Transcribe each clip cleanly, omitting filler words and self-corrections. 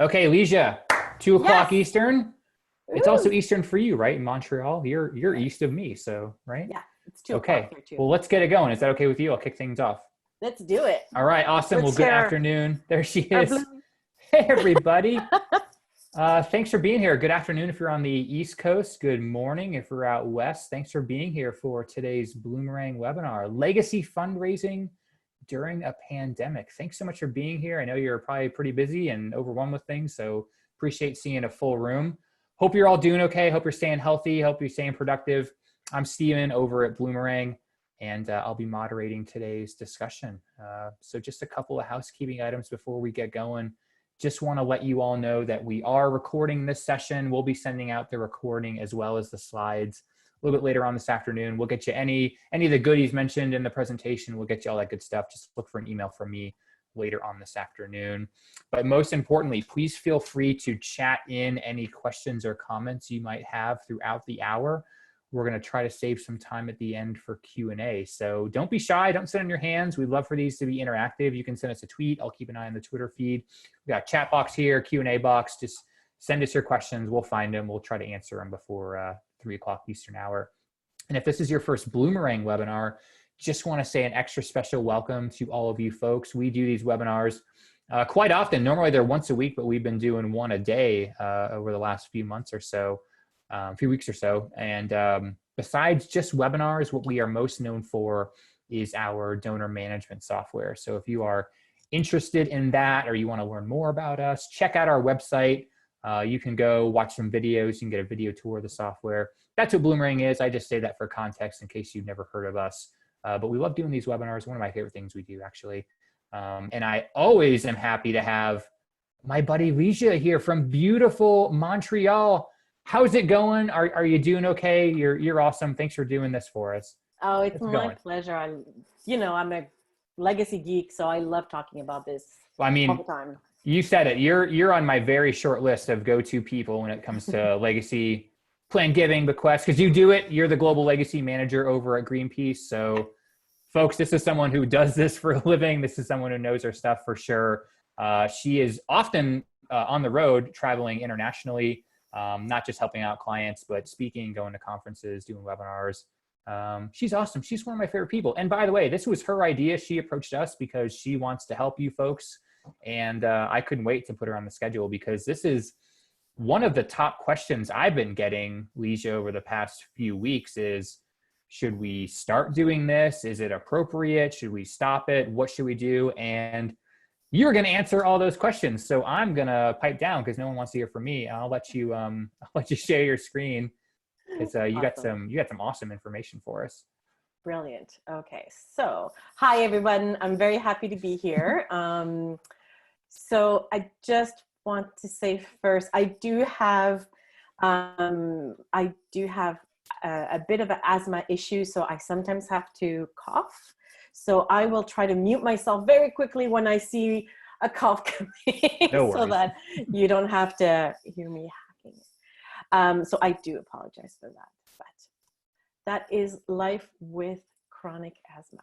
Okay, Ligia, 2 o'clock Yes. Eastern. It's also Ooh. Eastern for you, right? In Montreal, you're Right. east of me, so right? Yeah, it's 2 o'clock Okay. here too. Well, let's get it going. Is that okay with you? I'll kick things off. Let's do it. All right, awesome. Well, Let's good share afternoon. There she our is. bloom. Hey, everybody. Thanks for being here. Good afternoon if you're on the East Coast. Good morning if you're out west. Thanks for being here for today's Bloomerang webinar, Legacy Fundraising During a Pandemic. Thanks so much for being here. I know you're probably pretty busy and overwhelmed with things, so appreciate seeing a full room. Hope you're all doing okay. Hope you're staying healthy. Hope you're staying productive. I'm Steven over at Bloomerang, and I'll be moderating today's discussion. So just a couple of housekeeping items before we get going. Just want to let you all know that we are recording this session. We'll be sending out the recording as well as the slides a little bit later on this afternoon. We'll get you any of the goodies mentioned in the presentation. We'll get you all that good stuff. Just look for an email from me later on this afternoon. But most importantly, please feel free to chat in any questions or comments you might have throughout the hour. We're going to try to save some time at the end for Q&A. So don't be shy. Don't sit on your hands. We'd love for these to be interactive. You can send us a tweet. I'll keep an eye on the Twitter feed. We got a chat box here, Q&A box. Just send us your questions. We'll find them. We'll try to answer them before 3 o'clock Eastern hour. And if this is your first Bloomerang webinar, just want to say an extra special welcome to all of you folks. We do these webinars quite often. Normally they're once a week, but we've been doing one a day over the last few months or so. A few weeks or so. And besides just webinars, what we are most known for is our donor management software. So if you are interested in that or you want to learn more about us, check out our website. You can go watch some videos. You can get a video tour of the software. That's what Bloomerang is. I just say that for context in case you've never heard of us. But we love doing these webinars. One of my favorite things we do, actually. And I always am happy to have my buddy Ligia here from beautiful Montreal. How's it going? Are you doing okay? You're awesome. Thanks for doing this for us. Oh, it's How's it my going? pleasure. I'm a legacy geek, so I love talking about this Well, I all mean, the time. you said it. You're on my very short list of go-to people when it comes to legacy plan giving bequests, because you do it. You're the global legacy manager over at Greenpeace. So, folks, this is someone who does this for a living. This is someone who knows her stuff for sure. She is often on the road, traveling internationally. Not just helping out clients, but speaking, going to conferences, doing webinars. She's awesome. She's one of my favorite people. And by the way, this was her idea. She approached us because she wants to help you folks. And I couldn't wait to put her on the schedule because this is one of the top questions I've been getting, Ligia, over the past few weeks is, should we start doing this? Is it appropriate? Should we stop it? What should we do? And you're going to answer all those questions. So I'm going to pipe down because no one wants to hear from me. I'll let you share your screen because you got some awesome information for us. Brilliant. Okay. So hi, everyone. I'm very happy to be here. So I just want to say first, I do have a bit of an asthma issue. So I sometimes have to cough. So I will try to mute myself very quickly when I see a cough coming so that you don't have to hear me hacking. So I do apologize for that, but that is life with chronic asthma.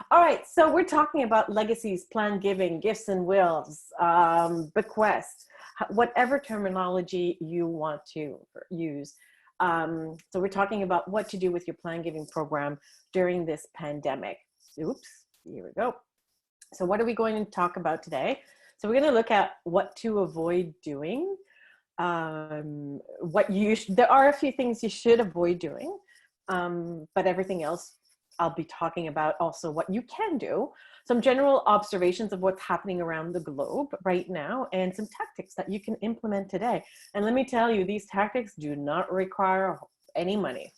All right, so we're talking about legacies, plan giving, gifts and wills, bequests, whatever terminology you want to use. So we're talking about what to do with your plan giving program during this pandemic. Oops, here we go. So what are we going to talk about today? So we're going to look at what to avoid doing. There are a few things you should avoid doing, but everything else I'll be talking about also what you can do. Some general observations of what's happening around the globe right now and some tactics that you can implement today. And let me tell you, these tactics do not require any money.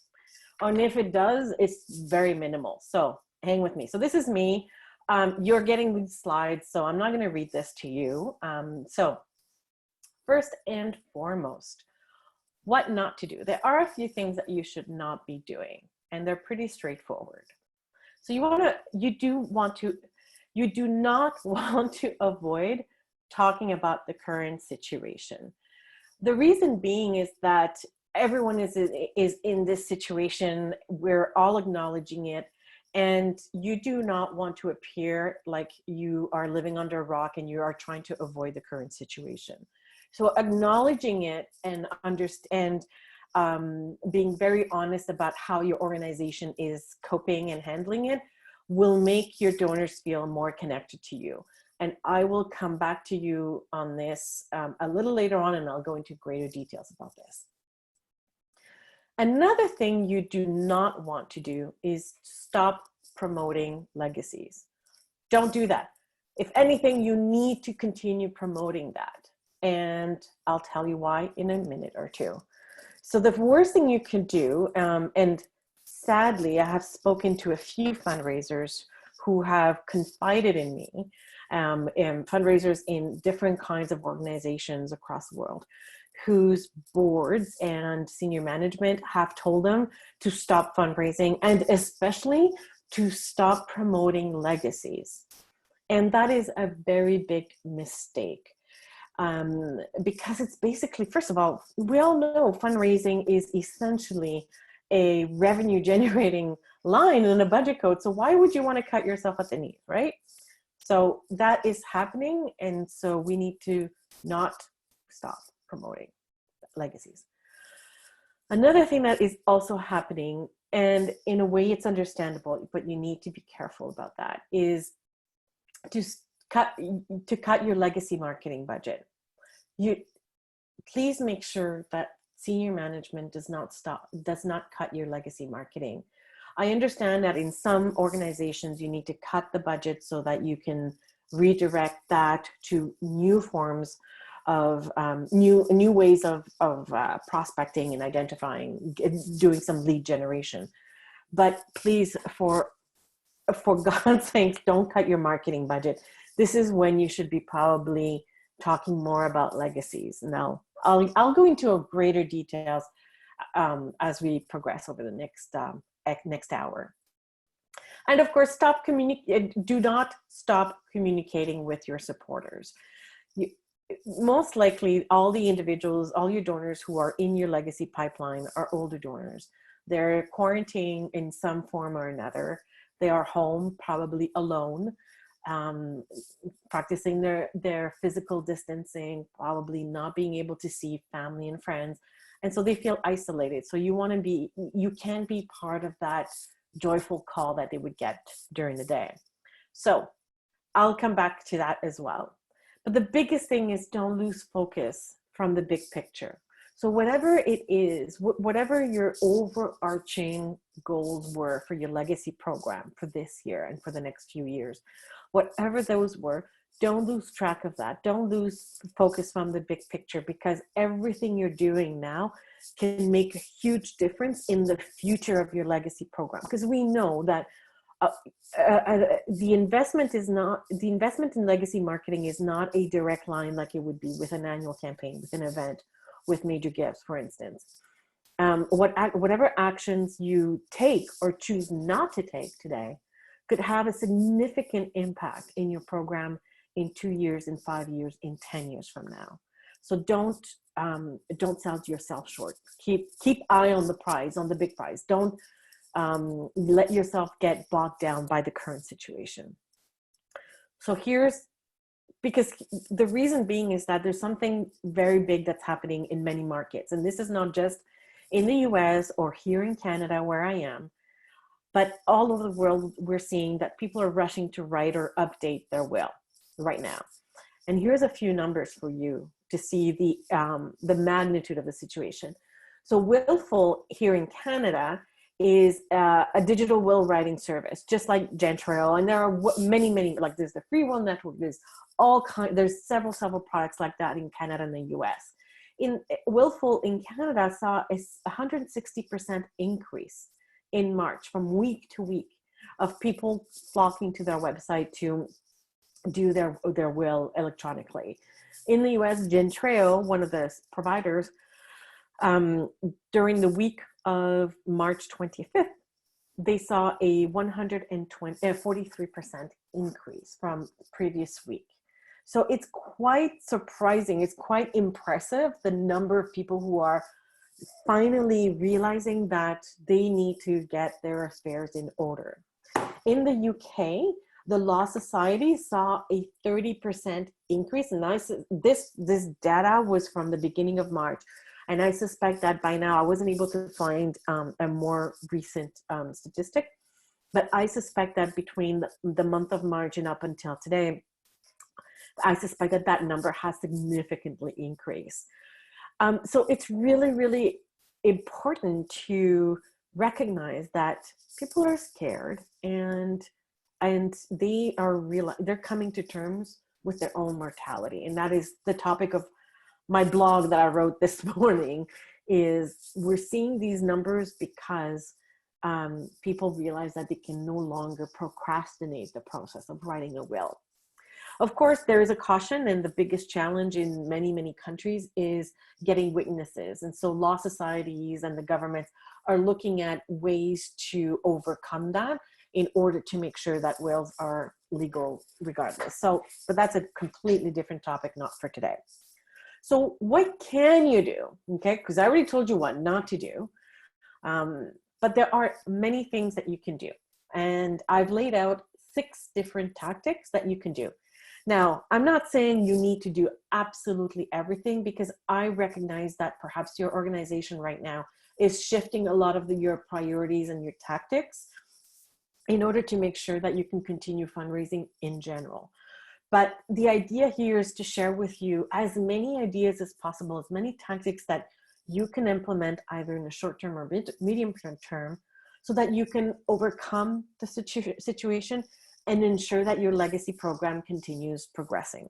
And if it does, it's very minimal. So hang with me. So this is me. You're getting these slides, so I'm not going to read this to you. So first and foremost, what not to do. There are a few things that you should not be doing, and they're pretty straightforward. So you do not want to avoid talking about the current situation. The reason being is that everyone is in this situation. We're all acknowledging it. And you do not want to appear like you are living under a rock and you are trying to avoid the current situation. So acknowledging it and understand, being very honest about how your organization is coping and handling it will make your donors feel more connected to you. And I will come back to you on this a little later on, and I'll go into greater details about this. Another thing you do not want to do is stop promoting legacies. Don't do that. If anything, you need to continue promoting that. And I'll tell you why in a minute or two. So the worst thing you can do, and sadly, I have spoken to a few fundraisers who have confided in me, and fundraisers in different kinds of organizations across the world, whose boards and senior management have told them to stop fundraising, and especially to stop promoting legacies. And that is a very big mistake. Because it's basically, first of all, we all know fundraising is essentially a revenue generating line in a budget code. So why would you want to cut yourself at the knees, right? So that is happening. And so we need to not stop promoting legacies. Another thing that is also happening, and in a way it's understandable, but you need to be careful about that, is to cut your legacy marketing budget. Please make sure that senior management does not cut your legacy marketing. I understand that in some organizations you need to cut the budget so that you can redirect that to new forms of new ways of prospecting and identifying, doing some lead generation. But please, for God's sake, don't cut your marketing budget. This is when you should be probably talking more about legacies. Now, I'll go into greater details as we progress over the next hour. And of course, do not stop communicating with your supporters. Most likely, all the individuals, all your donors who are in your legacy pipeline are older donors. They're quarantining in some form or another. They are home, probably alone, practicing their physical distancing, probably not being able to see family and friends. And so they feel isolated. So you can be part of that joyful call that they would get during the day. So I'll come back to that as well. But the biggest thing is, don't lose focus from the big picture. So whatever it is, whatever your overarching goals were for your legacy program for this year and for the next few years, whatever those were, don't lose track of that. Don't lose focus from the big picture, because everything you're doing now can make a huge difference in the future of your legacy program. Because we know that the investment in legacy marketing is not a direct line like it would be with an annual campaign, with an event, with major gifts, for instance. Whatever actions you take or choose not to take today could have a significant impact in your program in 2 years, in 5 years, in 10 years from now. So don't sell yourself short. Keep eye on the prize, on the big prize. Don't let yourself get bogged down by the current situation. So because the reason being is that there's something very big that's happening in many markets. And this is not just in the US or here in Canada where I am, but all over the world, we're seeing that people are rushing to write or update their will right now. And here's a few numbers for you to see the magnitude of the situation. So Willful here in Canada is a digital will writing service, just like Gentrail. And there are many, like there's the Free Will Network, there's several products like that in Canada and the US. In Willful in Canada saw a 160% increase in March from week to week of people flocking to their website to do their will electronically. In the US, Gentrail, one of the providers, during the week of March 25th, they saw a 43% increase from previous week. So it's quite surprising. It's quite impressive, the number of people who are finally realizing that they need to get their affairs in order. In the UK, The Law Society saw a 30% increase. And this data was from the beginning of March. And I suspect that by now, I wasn't able to find a more recent statistic, but I suspect that between the month of March and up until today, I suspect that that number has significantly increased. So it's really, really important to recognize that people are scared and they're coming to terms with their own mortality. And that is the topic of my blog that I wrote this morning. Is we're seeing these numbers because people realize that they can no longer procrastinate the process of writing a will. Of course, there is a caution, and the biggest challenge in many, many countries is getting witnesses. And so law societies and the governments are looking at ways to overcome that in order to make sure that wills are legal regardless. So, but that's a completely different topic, not for today. So what can you do? Okay, because I already told you what not to do. But there are many things that you can do. And I've laid out 6 different tactics that you can do. Now, I'm not saying you need to do absolutely everything, because I recognize that perhaps your organization right now is shifting a lot of your priorities and your tactics in order to make sure that you can continue fundraising in general. But the idea here is to share with you as many ideas as possible, as many tactics that you can implement either in the short term or medium term, so that you can overcome the situation and ensure that your legacy program continues progressing.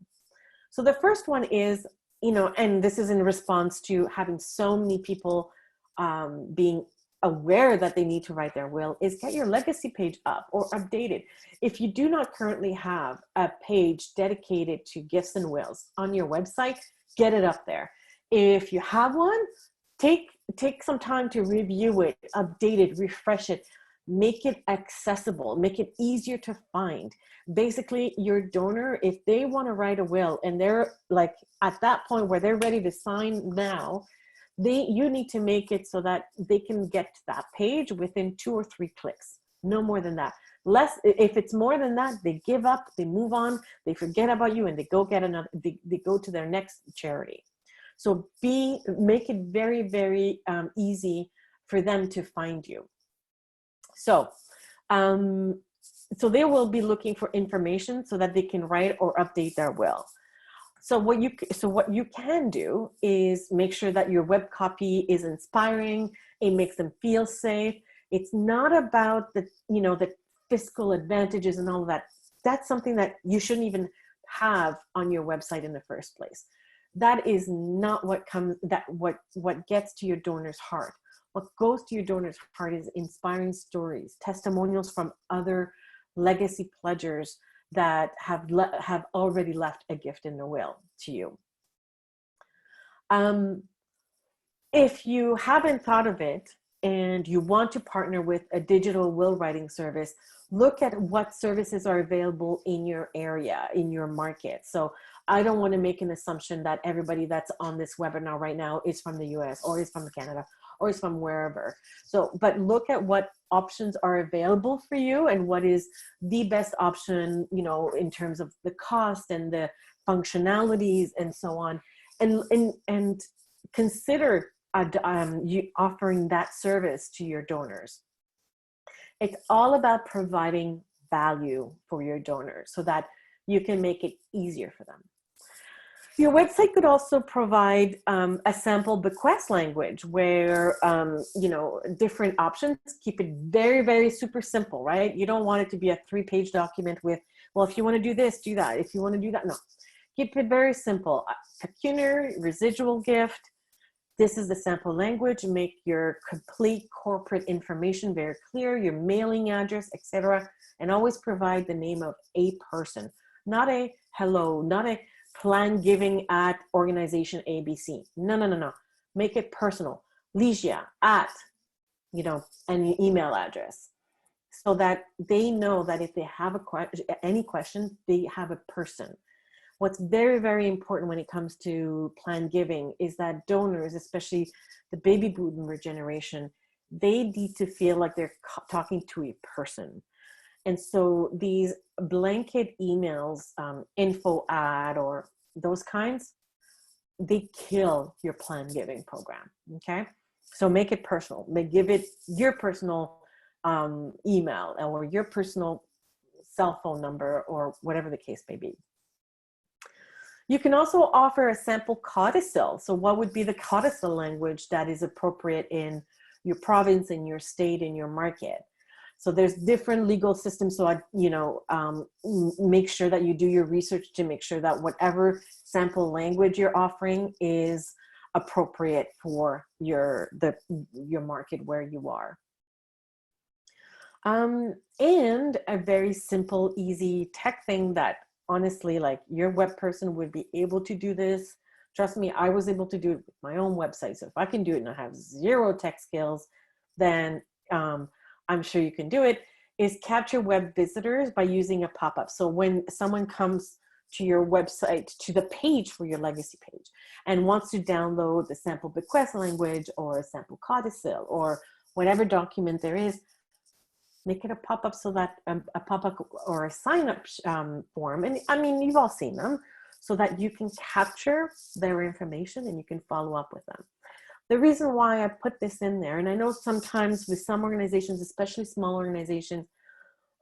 So the first one is, and this is in response to having so many people being aware that they need to write their will, is get your legacy page up or updated. If you do not currently have a page dedicated to gifts and wills on your website, get it up there. If you have one, take some time to review it, update it, refresh it, make it accessible, make it easier to find. Basically, your donor, if they want to write a will and they're like at that point where they're ready to sign now, you need to make it so that they can get to that page within 2 or 3 clicks, no more than that. If it's more than that, they give up, they move on, they forget about you, and they go get another. They go to their next charity. So make it very, very easy for them to find you. So, so they will be looking for information so that they can write or update their will. So what you can do is make sure that your web copy is inspiring. It makes them feel safe. It's not about the fiscal advantages and all of that. That's something that you shouldn't even have on your website in the first place. That is not what gets to your donor's heart. What goes to your donor's heart is inspiring stories, testimonials from other legacy pledgers that have already left a gift in the will to you. If you haven't thought of it and you want to partner with a digital will writing service, look at what services are available in your area, in your market. So I don't want to make an assumption that everybody that's on this webinar right now is from the US or is from Canada or is from wherever. So, but look at what options are available for you and what is the best option, in terms of the cost and the functionalities and so on, and consider you offering that service to your donors. It's all about providing value for your donors so that you can make it easier for them. Your website could also provide a sample bequest language where, different options. Keep it very, very super simple, right? You don't want it to be a 3-page document with, well, if you want to do this, do that. If you want to do that, no. Keep it very simple. Pecuniary, residual gift. This is the sample language. Make your complete corporate information very clear, your mailing address, etc. And always provide the name of a person, not a hello, not a plan giving at organization ABC. No. Make it personal. Ligia at, an email address, so that they know that if they have any questions, they have a person. What's very, very important when it comes to plan giving is that donors, especially the baby boomer generation, they need to feel like they're talking to a person. And so these blanket emails, info ad or those kinds, they kill your plan giving program. Okay. So make it personal. Give it your personal email or your personal cell phone number or whatever the case may be. You can also offer a sample codicil. So what would be the codicil language that is appropriate in your province, in your state, in your market? So there's different legal systems. So make sure that you do your research to make sure that whatever sample language you're offering is appropriate for your market where you are. And a very simple, easy tech thing that honestly, like your web person would be able to do this. Trust me, I was able to do it with my own website. So if I can do it and I have zero tech skills, then I'm sure you can do it, is capture web visitors by using a pop-up. So when someone comes to your website, to the page for your legacy page, and wants to download the sample bequest language or a sample codicil or whatever document there is, make it a pop-up so that a pop-up or a sign-up form, and I mean, you've all seen them, so that you can capture their information and you can follow up with them. The reason why I put this in there, and I know sometimes with some organizations, especially small organizations,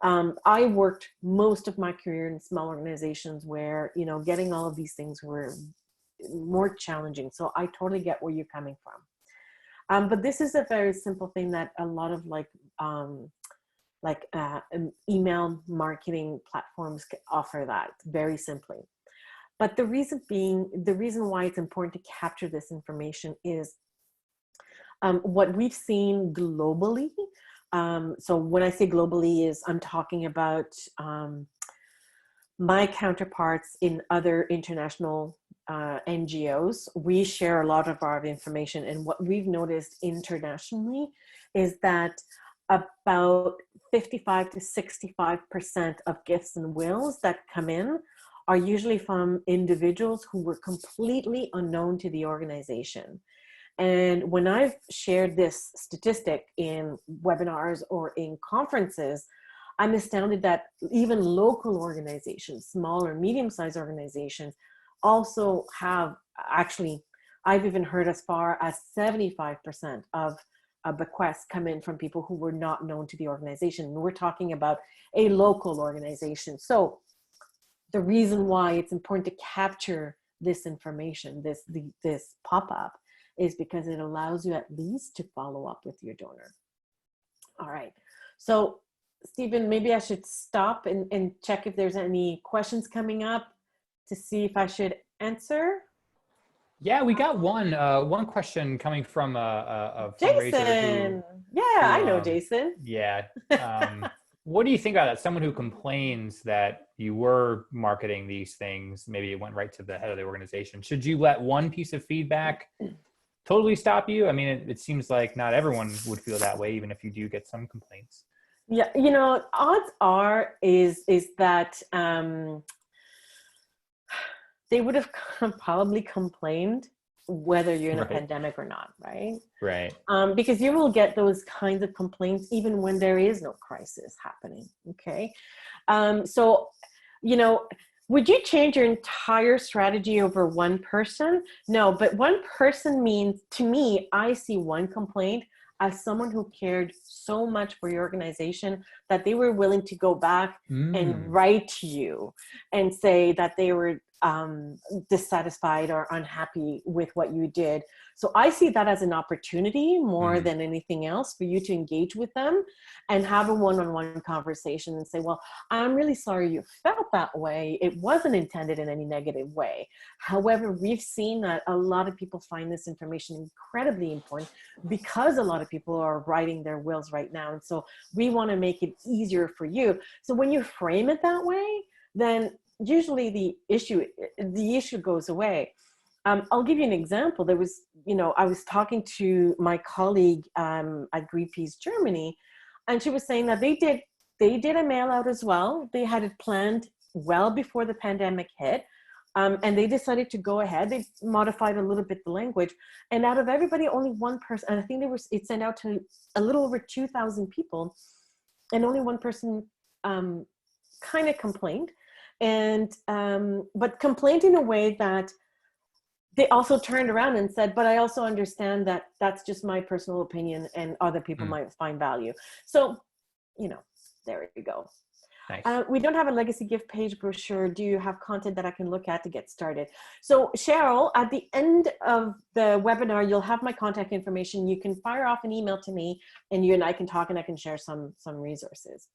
I worked most of my career in small organizations where, you know, getting all of these things were more challenging. So I totally get where you're coming from. But this is a very simple thing that a lot of email marketing platforms can offer that very simply. But the reason why it's important to capture this information is what we've seen globally. So when I say globally is I'm talking about my counterparts in other international NGOs. We share a lot of our information, and what we've noticed internationally is that about 55 to 65% of gifts and wills that come in are usually from individuals who were completely unknown to the organization. And when I've shared this statistic in webinars or in conferences, I'm astounded that even local organizations, small or medium-sized organizations, also have actually, I've even heard as far as 75% of bequests come in from people who were not known to the organization. And we're talking about a local organization. So the reason why it's important to capture this information, this pop-up, is because it allows you at least to follow up with your donor. All right. So Stephen, maybe I should stop and check if there's any questions coming up to see if I should answer. Yeah, we got one question coming from a fundraiser. Jason. I know Jason. Yeah. What do you think about that? Someone who complains that you were marketing these things, maybe it went right to the head of the organization. Should you let one piece of feedback totally stop you? I mean, it seems like not everyone would feel that way, even if you do get some complaints. Yeah, you know, odds are is that they would have probably complained whether you're in a pandemic or not, right? Right. Because you will get those kinds of complaints even when there is no crisis happening, okay? So, you know, would you change your entire strategy over one person? No, but one person means, to me, I see one complaint as someone who cared so much for your organization that they were willing to go back and write to you and say that they were dissatisfied or unhappy with what you did. So I see that as an opportunity more than anything else for you to engage with them and have a one-on-one conversation and say, well, I'm really sorry you felt that way. It wasn't intended in any negative way. However, we've seen that a lot of people find this information incredibly important because a lot of people are writing their wills right now. And so we want to make it easier for you. So when you frame it that way, then usually the issue goes away. I'll give you an example. There was, you know, I was talking to my colleague at Greenpeace Germany, and she was saying that they did a mail out as well. They had it planned well before the pandemic hit, and they decided to go ahead. They modified a little bit the language, and out of everybody, only one person, and I think it sent out to a little over 2,000 people, and only one person kind of complained, and but complained in a way that they also turned around and said, but I also understand that that's just my personal opinion and other people might find value. So, you know, there you go. Nice. We don't have a legacy gift page brochure. Do you have content that I can look at to get started? So Cheryl, at the end of the webinar, you'll have my contact information. You can fire off an email to me and you and I can talk and I can share some resources.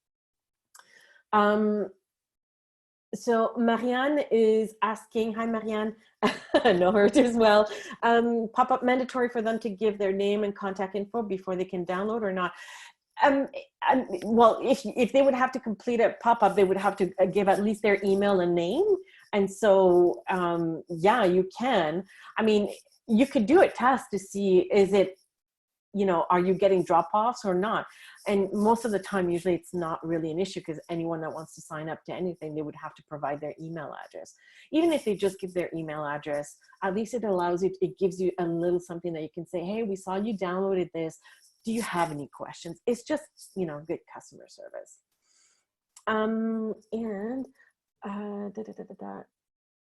So Marianne is asking, hi Marianne, I know her as well. Pop-up mandatory for them to give their name and contact info before they can download or not? Well, if they would have to complete a pop-up, they would have to give at least their email and name. And so, yeah, you can. I mean, you could do a test to see, is it, you know, are you getting drop-offs or not? And most of the time, usually it's not really an issue because anyone that wants to sign up to anything, they would have to provide their email address. Even if they just give their email address, at least it allows you, it gives you a little something that you can say, hey, we saw you downloaded this. Do you have any questions? It's just, you know, good customer service.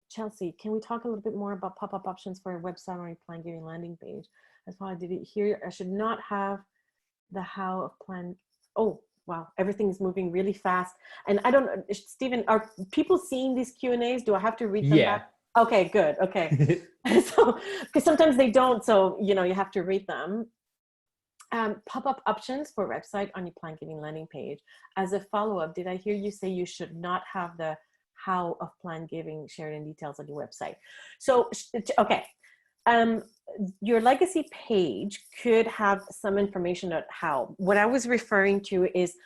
Chelsea, can we talk a little bit more about pop-up options for a website or a plan giving landing page? That's why I did it here. I should not have the how of plan. Oh, wow. Everything's moving really fast. And I don't, Stephen, are people seeing these Q&As? Do I have to read them back? Okay, good. Okay. So, because sometimes they don't. So, you know, you have to read them. Pop-up options for website on your plan giving landing page. As a follow-up, did I hear you say you should not have the how of plan giving shared in details on your website? So, okay. Your legacy page could have some information on how. What I was referring to is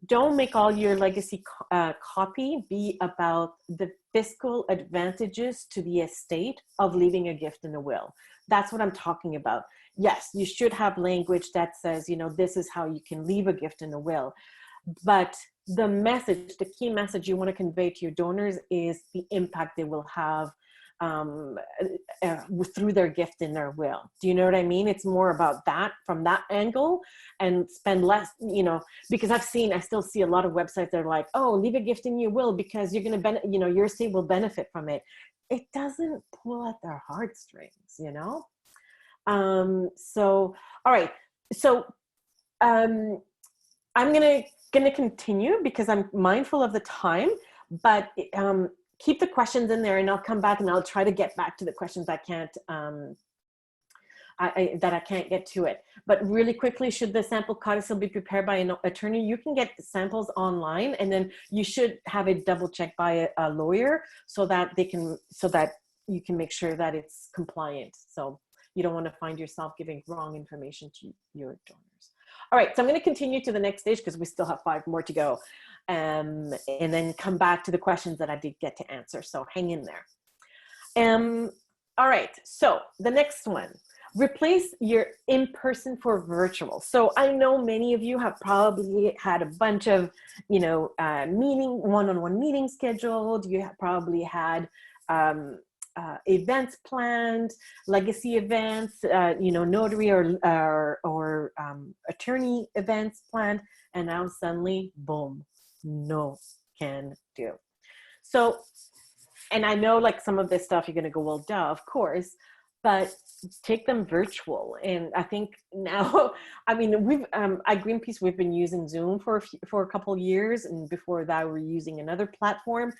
don't make all your legacy copy be about the fiscal advantages to the estate of leaving a gift in a will. That's what I'm talking about. Yes, you should have language that says, you know, this is how you can leave a gift in a will. But the message, the key message you want to convey to your donors is the impact they will have through their gift in their will. Do you know what I mean? It's more about that from that angle and spend less, you know, because I still see a lot of websites that are like, oh, leave a gift in your will because you're going to you know, your estate will benefit from it. It doesn't pull at their heartstrings, you know? So, all right. So, I'm going to continue because I'm mindful of the time, but, keep the questions in there and I'll come back and I'll try to get back to the questions I can't, that I can't get to it. But really quickly, should the sample codicil be prepared by an attorney? You can get samples online and then you should have it double checked by a lawyer so that you can make sure that it's compliant. So you don't want to find yourself giving wrong information to your donors. All right, so I'm going to continue to the next stage because we still have 5 more to go. And then come back to the questions that I did get to answer. So hang in there. All right, so the next one, replace your in-person for virtual. So I know many of you have probably had a bunch of, you know, one-on-one meetings scheduled. You have probably had events planned, legacy events, you know, notary or attorney events planned, and now suddenly, boom, no can do. So, and I know like some of this stuff you're going to go, well, duh, of course, but take them virtual. And I think now, I mean, we've at Greenpeace, we've been using Zoom for a couple of years, and before that we're using another platform.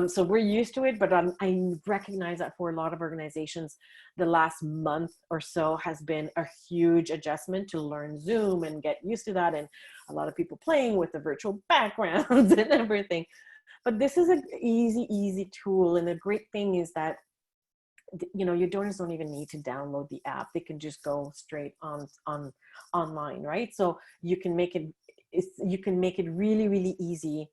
So we're used to it, but I recognize that for a lot of organizations, the last month or so has been a huge adjustment to learn Zoom and get used to that. And a lot of people playing with the virtual backgrounds and everything. But this is an easy tool. And the great thing is that, you know, your donors don't even need to download the app. They can just go straight online, right? So you can make it really easy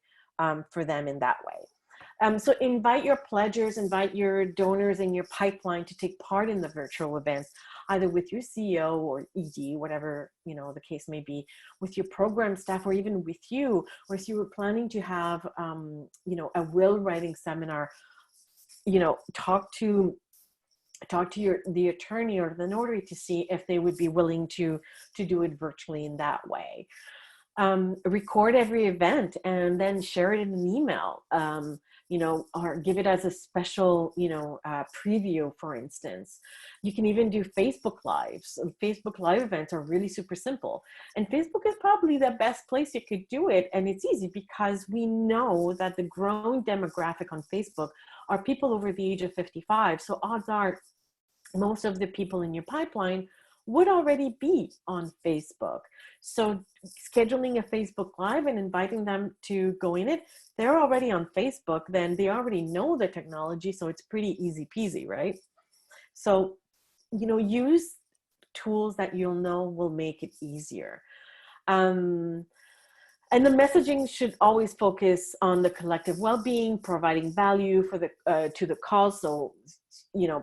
for them in that way. So invite your pledgers, invite your donors in your pipeline to take part in the virtual events, either with your CEO or ED, whatever, you know, the case may be, with your program staff, or even with you, or if you were planning to have, you know, a will writing seminar, you know, talk to the attorney or the notary to see if they would be willing to do it virtually in that way. record every event and then share it in an email, or give it as a special, preview, for instance. You can even do Facebook Lives. Facebook Live events are really super simple. And Facebook is probably the best place you could do it. And it's easy because we know that the growing demographic on Facebook are people over the age of 55. So odds are most of the people in your pipeline would already be on Facebook. So scheduling a Facebook Live and inviting them to go in it, they're already on Facebook, then they already know the technology, so it's pretty easy peasy, right? So, use tools that you'll know will make it easier. And the messaging should always focus on the collective well-being, providing value for to the cause. So,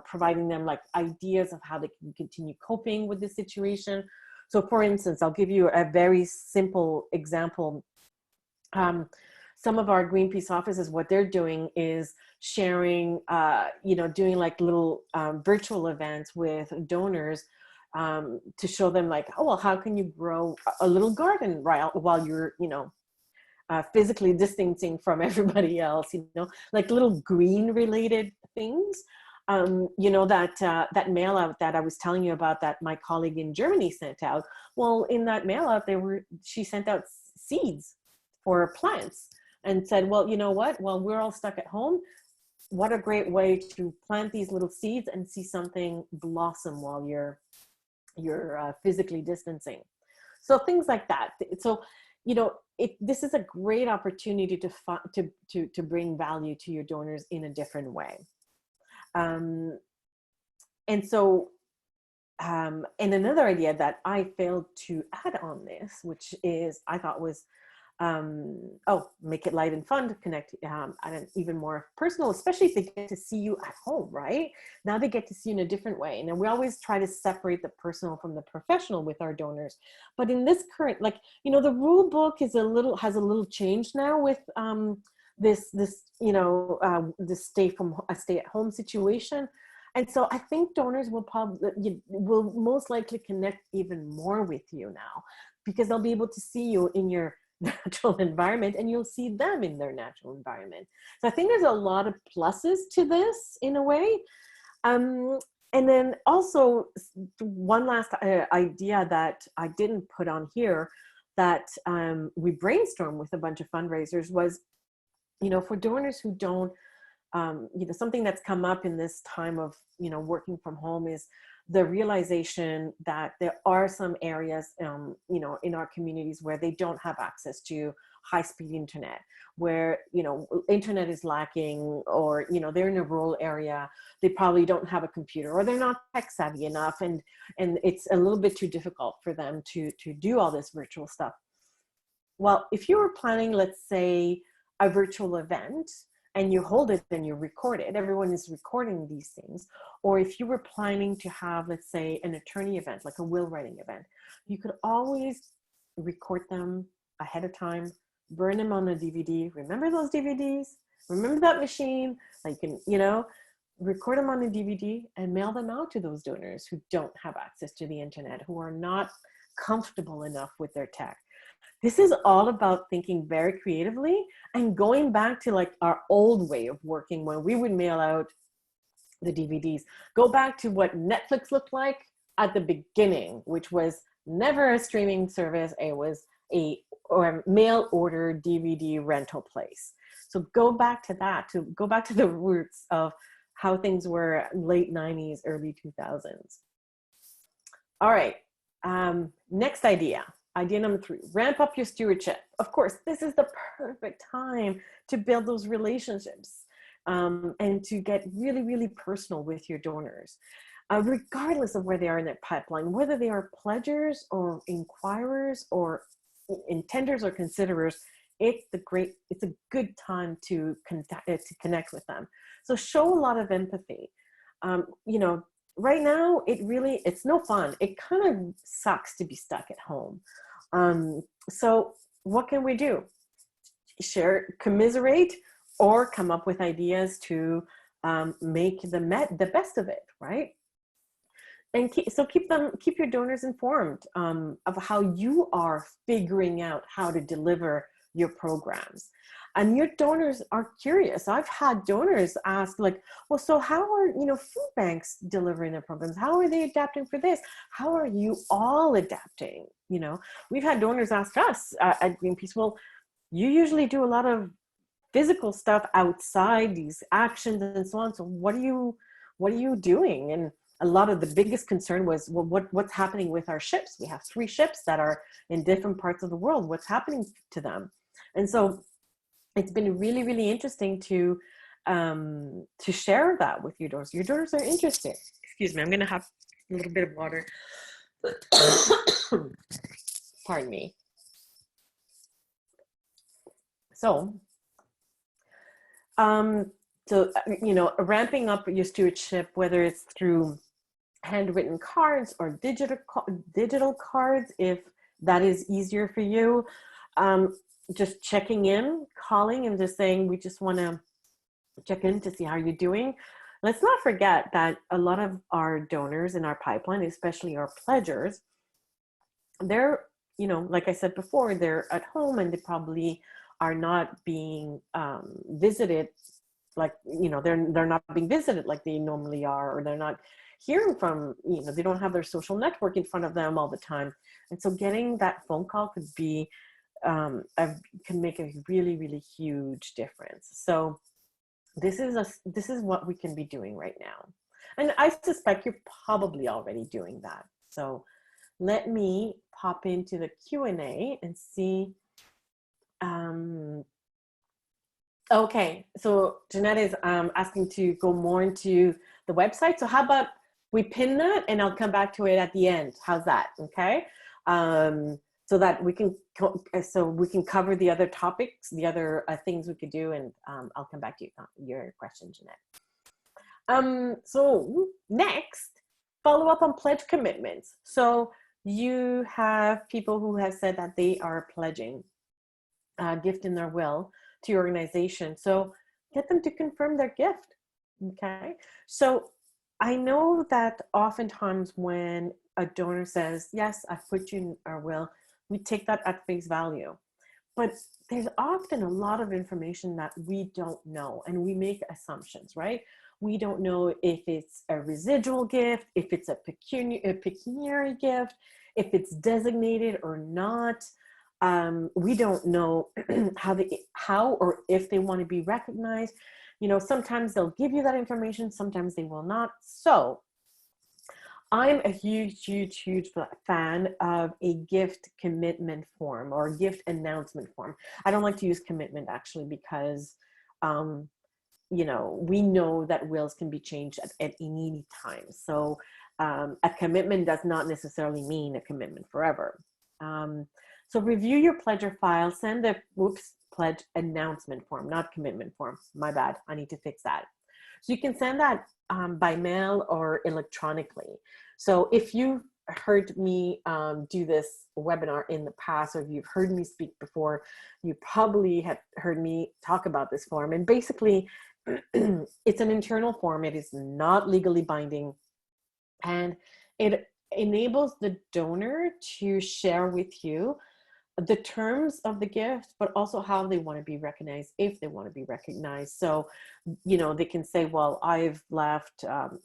providing them like ideas of how they can continue coping with the situation. So for instance, I'll give you a very simple example. Some of our Greenpeace offices, what they're doing is sharing, doing like little virtual events with donors to show them like, oh, well, how can you grow a little garden while you're, physically distancing from everybody else, like little green related things. That mail out that I was telling you about that my colleague in Germany sent out. Well, in that mail out, she sent out seeds for plants and said, well, you know what? While we're all stuck at home, what a great way to plant these little seeds and see something blossom while you're physically distancing. So things like that. So, this is a great opportunity to bring value to your donors in a different way. And another idea that I failed to add on this, which is I thought was, make it light and fun to connect, and even more personal, especially if they get to see you at home, right? Now they get to see you in a different way. And we always try to separate the personal from the professional with our donors. But in this current, the rule book has a little change now with, this stay at home situation. And so I think donors will most likely connect even more with you now, because they'll be able to see you in your natural environment and you'll see them in their natural environment. So I think there's a lot of pluses to this in a way. And then also one last idea that I didn't put on here that we brainstormed with a bunch of fundraisers was, for donors who don't, something that's come up in this time of, working from home is the realization that there are some areas, in our communities where they don't have access to high-speed internet, where, internet is lacking, or, they're in a rural area, they probably don't have a computer, or they're not tech savvy enough, and it's a little bit too difficult for them to do all this virtual stuff. Well, if you were planning, let's say, a virtual event, and you hold it and you record it, everyone is recording these things. Or if you were planning to have, let's say, an attorney event, like a will writing event, you could always record them ahead of time, burn them on a DVD. Remember those DVDs? Remember that machine? Like, you can, record them on a DVD and mail them out to those donors who don't have access to the internet, who are not comfortable enough with their tech. This is all about thinking very creatively and going back to like our old way of working when we would mail out the DVDs. Go back to what Netflix looked like at the beginning, which was never a streaming service. It was a mail order DVD rental place. So go back to that, to go back to the roots of how things were late 90s, early 2000s. All right, next idea. Idea number 3, ramp up your stewardship. Of course, this is the perfect time to build those relationships and to get really, really personal with your donors, regardless of where they are in their pipeline, whether they are pledgers or inquirers or intenders or considerers. It's a good time to connect with them. So show a lot of empathy. Right now, it's no fun. It kind of sucks to be stuck at home. So what can we do? Share, commiserate, or come up with ideas to make the best of it, right? And keep your donors informed of how you are figuring out how to deliver your programs. And your donors are curious. I've had donors ask like, well, so how are, food banks delivering their programs? How are they adapting for this? How are you all adapting? We've had donors ask us at Greenpeace, well, you usually do a lot of physical stuff outside these actions and so on. So what are you doing? And a lot of the biggest concern was, well, what's happening with our ships? We have 3 ships that are in different parts of the world. What's happening to them? And so it's been really, really interesting to share that with your donors. Your donors are interested. Excuse me, I'm going to have a little bit of water. Pardon me. So, ramping up your stewardship, whether it's through handwritten cards or digital cards, if that is easier for you, just checking in, calling and just saying, we just want to check in to see how you're doing. Let's not forget that a lot of our donors in our pipeline, especially our pledgers, they're, like I said before, they're at home and they probably are not being visited like, they're not being visited like they normally are, or they're not hearing from, they don't have their social network in front of them all the time. And so getting that phone call could be, can make a really, really huge difference. So this is what we can be doing right now. And I suspect you're probably already doing that. So let me pop into the Q&A and see. Okay, so Jeanette is asking to go more into the website. So how about we pin that and I'll come back to it at the end. How's that? Okay. So that we can cover the other topics, the other things we could do, and I'll come back to your question, Jeanette. So next, follow up on pledge commitments. So you have people who have said that they are pledging a gift in their will to your organization. So get them to confirm their gift. Okay. So I know that oftentimes when a donor says, yes, I've put you in our will, we take that at face value. But there's often a lot of information that we don't know, and we make assumptions, right? We don't know if it's a residual gift, if it's a pecuniary gift, if it's designated or not. We don't know how or if they want to be recognized. Sometimes they'll give you that information, sometimes they will not. So I'm a huge fan of a gift commitment form or gift announcement form. I don't like to use commitment actually because, we know that wills can be changed at any time. So a commitment does not necessarily mean a commitment forever. So review your pledger file, send the pledge announcement form, not commitment form. My bad, I need to fix that. So you can send that by mail or electronically. So if you've heard me do this webinar in the past, or if you've heard me speak before, you probably have heard me talk about this form. And basically, it's an internal form. It is not legally binding. And it enables the donor to share with you the terms of the gift, but also how they want to be recognized, if they want to be recognized. So, they can say, well, I've left, the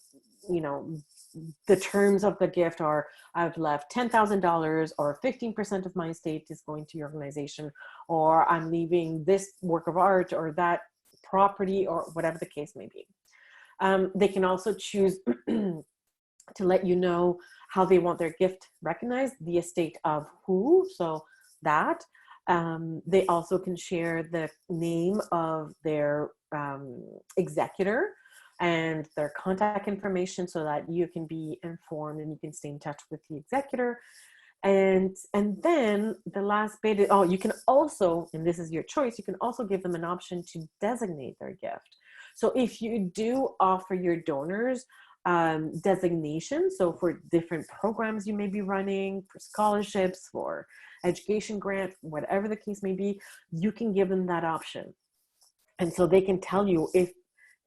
terms of the gift are, I've left $10,000 or 15% of my estate is going to your organization, or I'm leaving this work of art or that property, or whatever the case may be. They can also choose to let you know how they want their gift recognized, the estate of who, so that. They also can share the name of their executor and their contact information so that you can be informed and you can stay in touch with the executor. And then the last bit is, you can also, and this is your choice, you can also give them an option to designate their gift. So if you do offer your donors designation, so for different programs you may be running, for scholarships, for education grant, whatever the case may be, you can give them that option. And so they can tell you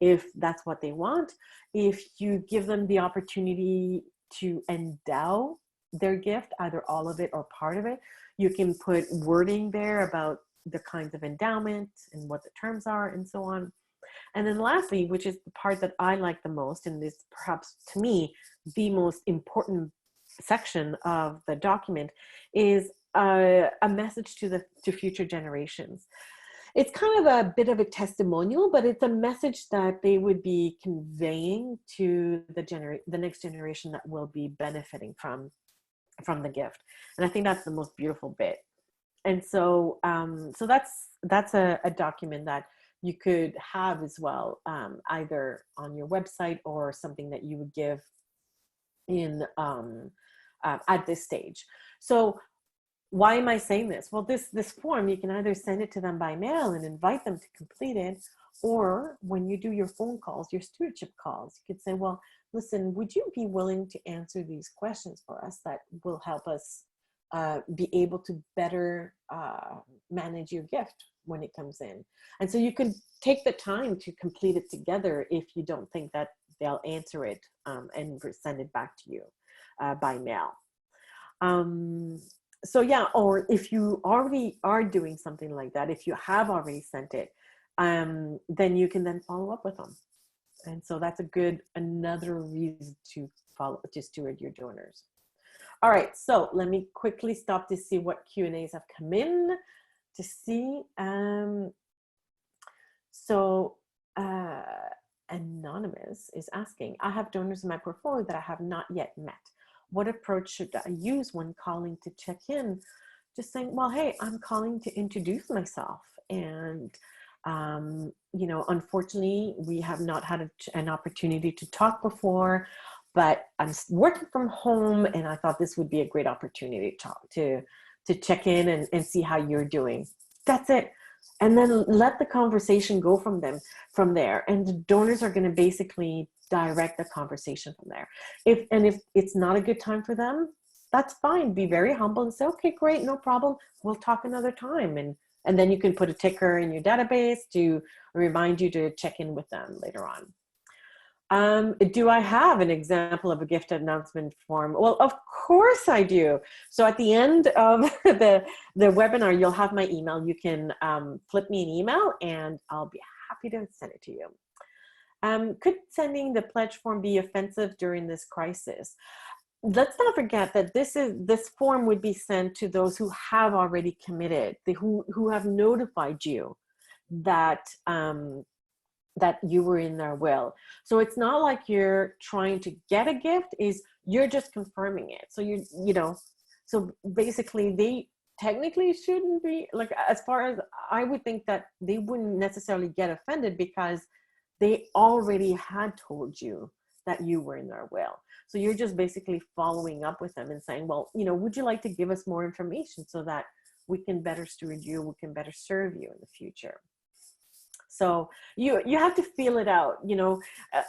if that's what they want. If you give them the opportunity to endow their gift, either all of it or part of it. You can put wording there about the kinds of endowment and what the terms are and so on. And then lastly, which is the part that I like the most, and is perhaps to me the most important section of the document, is a message to future generations. It's kind of a bit of a testimonial, but it's a message that they would be conveying to the next generation that will be benefiting from the gift. And I think that's the most beautiful bit. And so that's a document that you could have as well, either on your website or something that you would give in at this stage. So why am I saying this? Well, this form, you can either send it to them by mail and invite them to complete it, or when you do your phone calls, your stewardship calls, you could say, well, listen, would you be willing to answer these questions for us that will help us be able to better manage your gift when it comes in? And so you can take the time to complete it together if you don't think that they'll answer it and send it back to you by mail. So yeah, or if you already are doing something like that, if you have already sent it, then you can then follow up with them. And so that's another reason to steward your donors. All right, so let me quickly stop to see what Q&As have come in to see. Anonymous is asking, I have donors in my portfolio that I have not yet met. What approach should I use when calling to check in? Just saying, well, hey, I'm calling to introduce myself. And, unfortunately, we have not had an opportunity to talk before, but I'm working from home and I thought this would be a great opportunity to check in and see how you're doing. That's it. And then let the conversation go from there. And the donors are going to basically direct the conversation from there. If it's not a good time for them, that's fine. Be very humble and say, okay, great, no problem. We'll talk another time. And then you can put a ticker in your database to remind you to check in with them later on. Do I have an example of a gift announcement form? Well, of course I do. So at the end of the webinar, you'll have my email. You can flip me an email and I'll be happy to send it to you. Could sending the pledge form be offensive during this crisis? Let's not forget that this form would be sent to those who have already committed, who have notified you that that you were in their will. So it's not like you're trying to get a gift, you're just confirming it. So so basically they technically shouldn't be, like, as far as I would think, that they wouldn't necessarily get offended because they already had told you that you were in their will. So you're just basically following up with them and saying, well, would you like to give us more information so that we can better steward you, we can better serve you in the future? So you have to feel it out.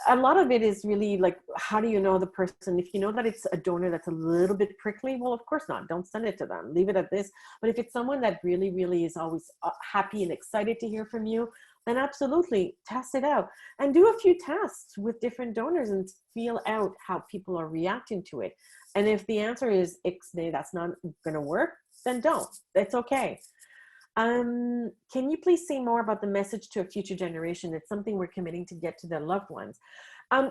A lot of it is really like, how do you know the person? If you know that it's a donor that's a little bit prickly, well, of course not. Don't send it to them. Leave it at this. But if it's someone that really, really is always happy and excited to hear from you, then absolutely test it out and do a few tests with different donors and feel out how people are reacting to it. And if the answer is ixnay, that's not going to work, then don't. It's okay. Can you please say more about the message to a future generation? It's something we're committing to get to their loved ones.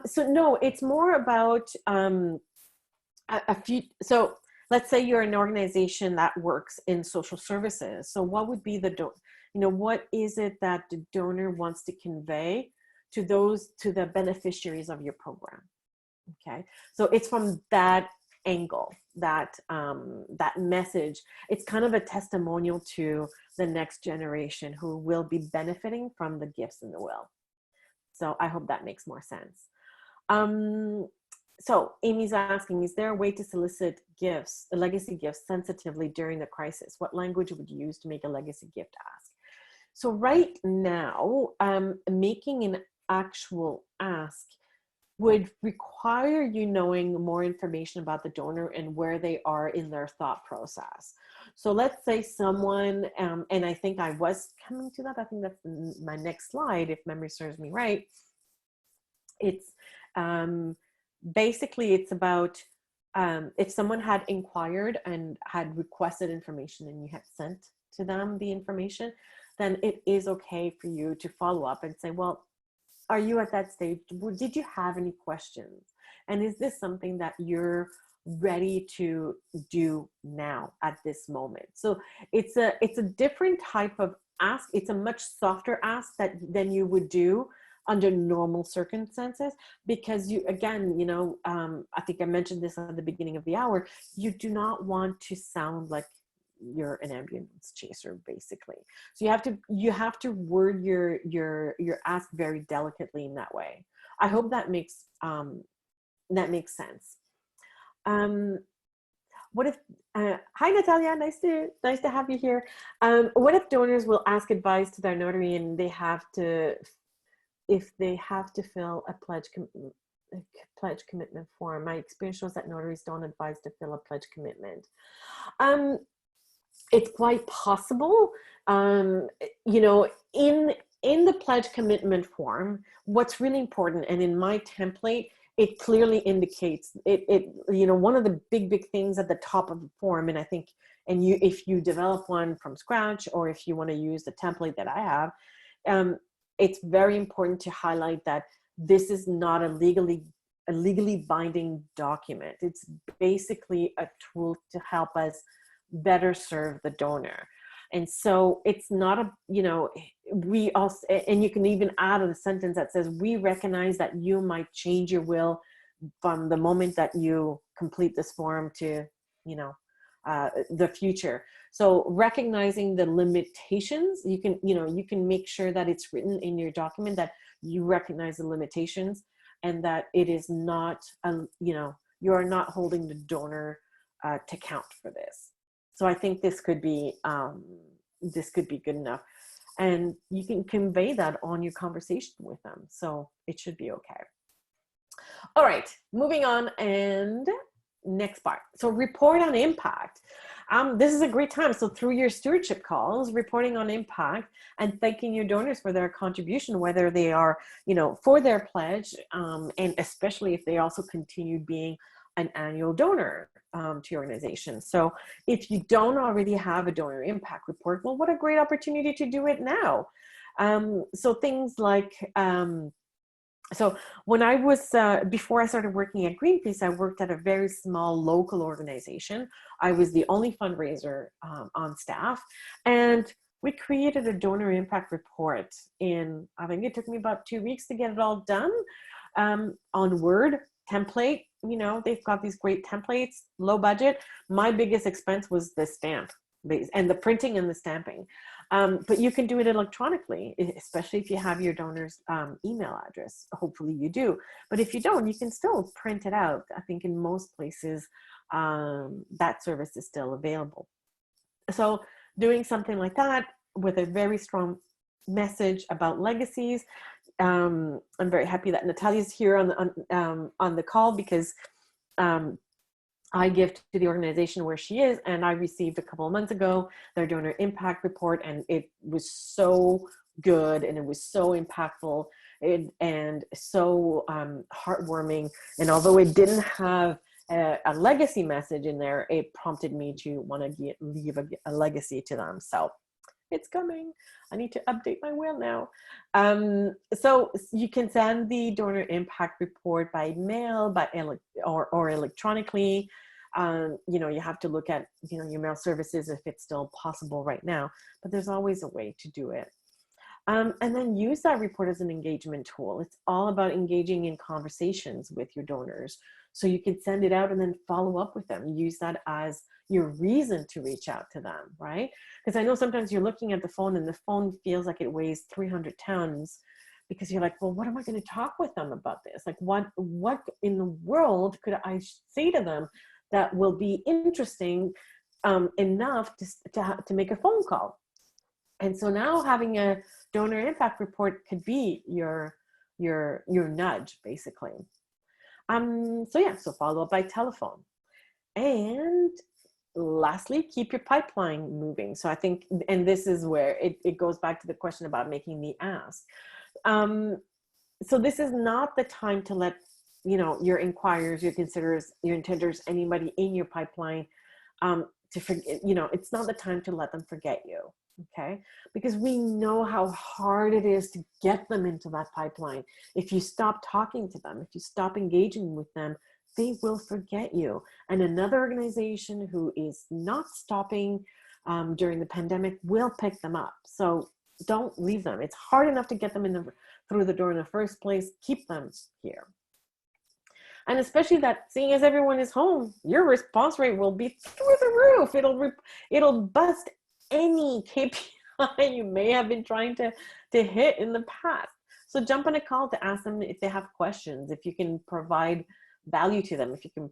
So no, it's more about so let's say you're an organization that works in social services. So what would be what is it that the donor wants to convey to the beneficiaries of your program? Okay, so it's from that angle, that message. It's kind of a testimonial to the next generation who will be benefiting from the gifts in the will. So I hope that makes more sense. So Amy's asking, is there a way to solicit gifts, legacy gifts, sensitively during the crisis? What language would you use to make a legacy gift ask? So right now, making an actual ask would require you knowing more information about the donor and where they are in their thought process. So let's say someone, and I think I was coming to that, I think that's my next slide, if memory serves me right. It's basically, it's about if someone had inquired and had requested information and you had sent to them the information, then it is okay for you to follow up and say, well, are you at that stage? Did you have any questions? And is this something that you're ready to do now at this moment? So it's a different type of ask. It's a much softer ask than you would do under normal circumstances, because you, again, you know, I think I mentioned this at the beginning of the hour, you do not want to sound like you're an ambulance chaser, basically. So you have to word your ask very delicately in that way. I hope that makes sense. What if hi Natalia, nice to have you here. What if donors will ask advice to their notary and they have to fill a pledge commitment form? My experience shows that notaries don't advise to fill a pledge commitment. It's quite possible. You know, in the pledge commitment form, what's really important, and in my template, it clearly indicates it, you know, one of the big things at the top of the form, and I think, and if you develop one from scratch, or if you want to use the template that I have, it's very important to highlight that this is not a legally binding document. It's basically a tool to help us better serve the donor. And so it's not a, you know, we also, and you can even add a sentence that says, we recognize that you might change your will from the moment that you complete this form to, you know, the future. So recognizing the limitations, you can make sure that it's written in your document that you recognize the limitations, and that it is not, you know, you are not holding the donor to count for this. So I think this could be good enough, and you can convey that on your conversation with them. So it should be okay. All right, moving on, and next part. So report on impact. This is a great time. So through your stewardship calls, reporting on impact and thanking your donors for their contribution, whether they are, you know, for their pledge, and especially if they also continue being an annual donor to your organization. So if you don't already have a donor impact report, well, what a great opportunity to do it now. So things like, so when I was, before I started working at Greenpeace, I worked at a very small local organization. I was the only fundraiser on staff, and we created a donor impact report in, I think it took me about 2 weeks to get it all done, on Word template. You know, they've got these great templates, low budget. My biggest expense was the stamp and the printing and the stamping. But you can do it electronically, especially if you have your donor's email address. Hopefully you do. But if you don't, you can still print it out. I think in most places, that service is still available. So doing something like that with a very strong message about legacies. I'm very happy that Natalia's here on the call, because I give to the organization where she is, and I received a couple of months ago their donor impact report, and it was so good, and it was so impactful, and so heartwarming. And although it didn't have a legacy message in there, it prompted me to want to leave a legacy to them. So it's coming. I need to update my will now. So you can send the donor impact report by mail, or electronically. You know, you have to look at, you know, your mail services if it's still possible right now, but there's always a way to do it. And then use that report as an engagement tool. It's all about engaging in conversations with your donors. So you can send it out and then follow up with them. Use that as your reason to reach out to them, right? Because I know sometimes you're looking at the phone and the phone feels like it weighs 300 tons, because you're like, well, what am I going to talk with them about this? Like, what in the world could I say to them that will be interesting enough to make a phone call? And so now having a donor impact report could be your nudge, basically. So yeah, so follow up by telephone. And lastly, keep your pipeline moving. So I think, and this is where it goes back to the question about making the ask. So this is not the time to let your inquirers, your considerers, your intenders, anybody in your pipeline, to forget, it's not the time to let them forget you. Okay. Because we know how hard it is to get them into that pipeline. If you stop talking to them, if you stop engaging with them, they will forget you. And another organization who is not stopping during the pandemic will pick them up. So don't leave them. It's hard enough to get them through the door in the first place. Keep them here. And especially that, seeing as everyone is home, your response rate will be through the roof. It'll bust any KPI you may have been trying to hit in the past. So jump on a call to ask them if they have questions, if you can provide value to them, if you can,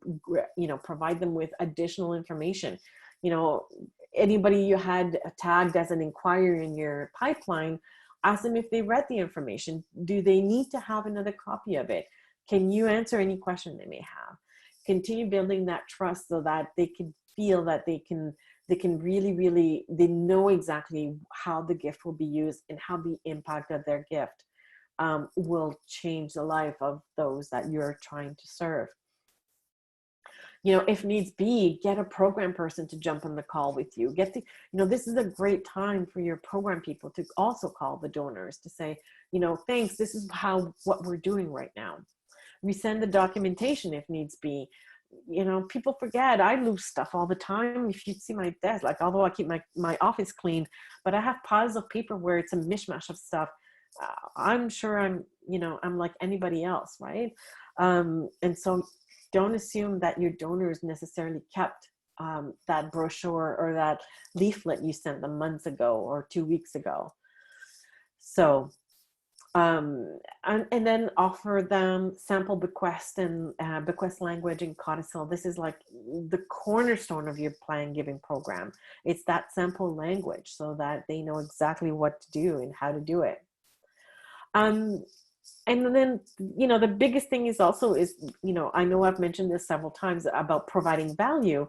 provide them with additional information. Anybody you had tagged as an inquiry in your pipeline, ask them if they read the information. Do they need to have another copy of it? Can you answer any question they may have? Continue building that trust so that they can feel that they can really, they know exactly how the gift will be used and how the impact of their gift will change the life of those that you're trying to serve. If needs be, get a program person to jump on the call with you. This is a great time for your program people to also call the donors to say, thanks, this is what we're doing right now. Resend the documentation if needs be. People forget. I lose stuff all the time. If you see my desk, although I keep my office clean, but I have piles of paper where it's a mishmash of stuff. I'm sure I'm like anybody else, right? And so don't assume that your donors necessarily kept that brochure or that leaflet you sent them months ago or 2 weeks ago. So, and then offer them sample bequest and bequest language and codicil. This is like the cornerstone of your plan giving program. It's that sample language so that they know exactly what to do and how to do it. And then, the biggest thing is also I know I've mentioned this several times about providing value,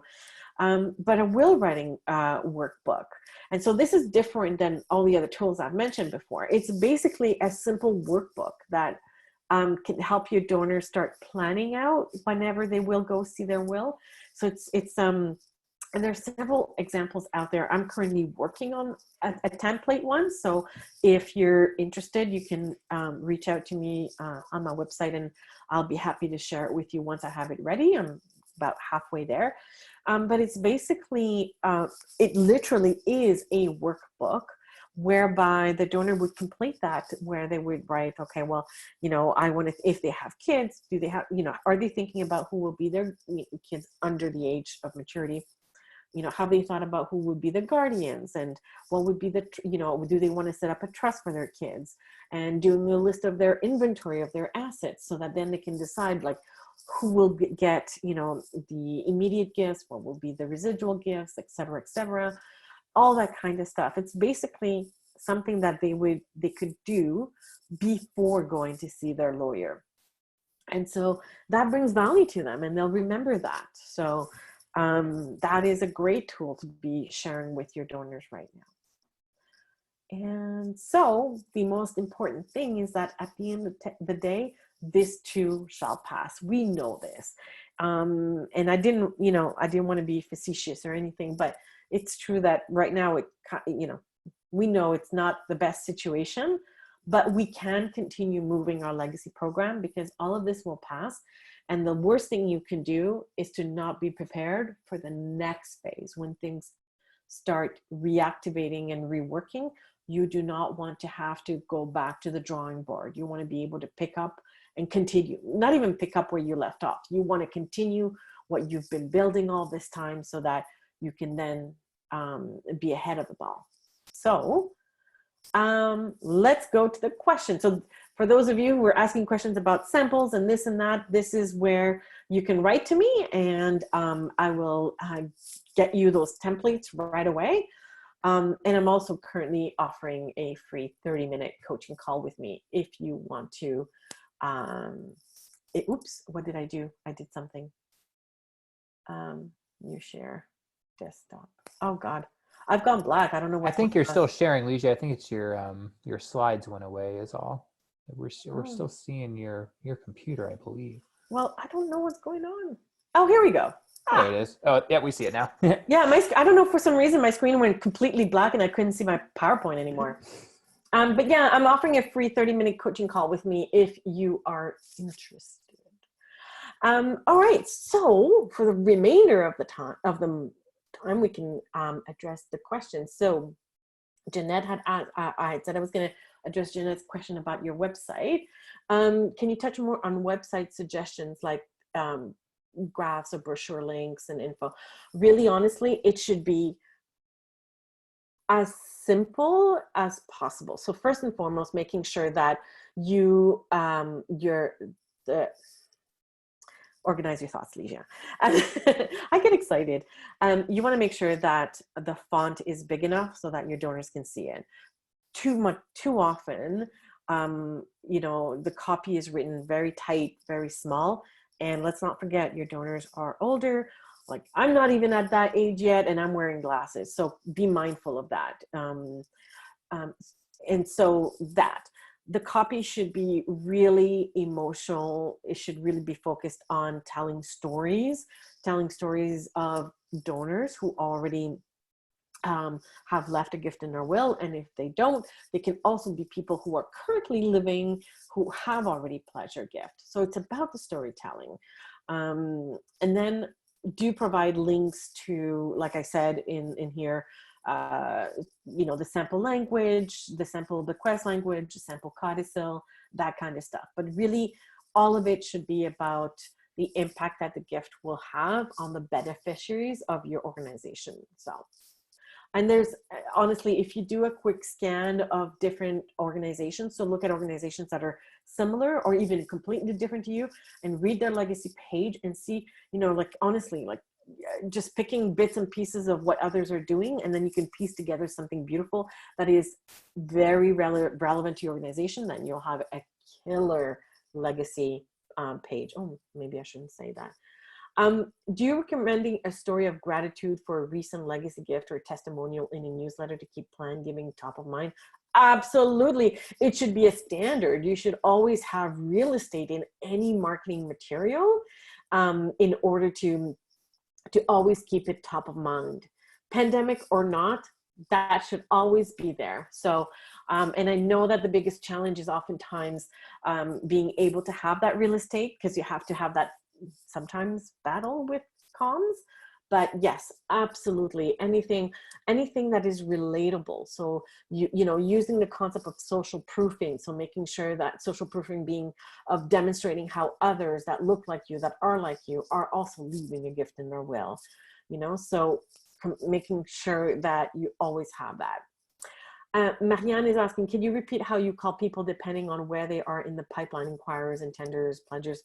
but a will writing workbook. And so this is different than all the other tools I've mentioned before. It's basically a simple workbook that can help your donors start planning out whenever they will go see their will. So and there's several examples out there. I'm currently working on a template one. So if you're interested, you can reach out to me on my website and I'll be happy to share it with you once I have it ready. I'm about halfway there. But it's basically, it literally is a workbook whereby the donor would complete that, where they would write, okay, well, I want to, if they have kids, do they have, are they thinking about who will be their kids under the age of maturity? Have they thought about who would be the guardians and what would be do they want to set up a trust for their kids, and doing a list of their inventory of their assets so that then they can decide who will get, the immediate gifts, what will be the residual gifts, et cetera, all that kind of stuff. It's basically something that they could do before going to see their lawyer. And so that brings value to them and they'll remember that. So that is a great tool to be sharing with your donors right now. And so the most important thing is that at the end of the day, this too shall pass. We know this. And I didn't want to be facetious or anything, but it's true that right now we know it's not the best situation, but we can continue moving our legacy program because all of this will pass. And the worst thing you can do is to not be prepared for the next phase. When things start reactivating and reworking, you do not want to have to go back to the drawing board. You want to be able to pick up and continue, not even pick up where you left off. You want to continue what you've been building all this time so that you can then be ahead of the ball. So let's go to the question. So for those of you who are asking questions about samples and this and that, this is where you can write to me and I will get you those templates right away. And I'm also currently offering a free 30-minute coaching call with me if you want to. Oops, what did I do? I did something. You share desktop. Oh God, I've gone black. I don't know what. I think you're still sharing, Ligia. I think it's your slides went away is all. We're still seeing your computer, I believe. Well, I don't know what's going on. Oh, here we go. There it is. Oh, yeah, we see it now. Yeah, I don't know, for some reason my screen went completely black and I couldn't see my PowerPoint anymore. But yeah, I'm offering a free 30-minute coaching call with me if you are interested. All right, so for the remainder of the time, we can address the questions. So Jeanette I said I was going to address Jeanette's question about your website. Can you touch more on website suggestions like graphs or brochure links and info? Really, honestly, it should be as simple as possible. So first and foremost, making sure that you organize your thoughts, Ligia. I get excited. You want to make sure that the font is big enough so that your donors can see it. Too often, you know, the copy is written very tight, very small. And let's not forget, your donors are older. Like, I'm not even at that age yet, and I'm wearing glasses. So be mindful of that. And so the copy should be really emotional. It should really be focused on telling stories of donors who already have left a gift in their will. And if they don't, they can also be people who are currently living who have already pledged their gift. So it's about the storytelling. And then do provide links to, like I said in here, you know, the sample language, the sample bequest language, the sample codicil, that kind of stuff. But really, all of it should be about the impact that the gift will have on the beneficiaries of your organization. So, and there's honestly, if you do a quick scan of different organizations, so look at organizations that are similar or even completely different to you, and read their legacy page and see, you know, like honestly, like just picking bits and pieces of what others are doing, and then you can piece together something beautiful that is very relevant to your organization. Then you'll have a killer legacy page. Oh, maybe I shouldn't say that. Do you recommending a story of gratitude for a recent legacy gift or testimonial in a newsletter to keep plan giving top of mind? Absolutely. It should be a standard. You should always have real estate in any marketing material in order to always keep it top of mind. Pandemic or not, that should always be there. So, and I know that the biggest challenge is oftentimes being able to have that real estate, because you have to have that sometimes battle with comms. But yes, absolutely, anything that is relatable. So you know, using the concept of social proofing, so making sure that social proofing being of demonstrating how others that look like you, that are like you, are also leaving a gift in their will, you know. So making sure that you always have that. Marianne is asking, can you repeat how you call people depending on where they are in the pipeline? Inquirers, intenders, pledgers.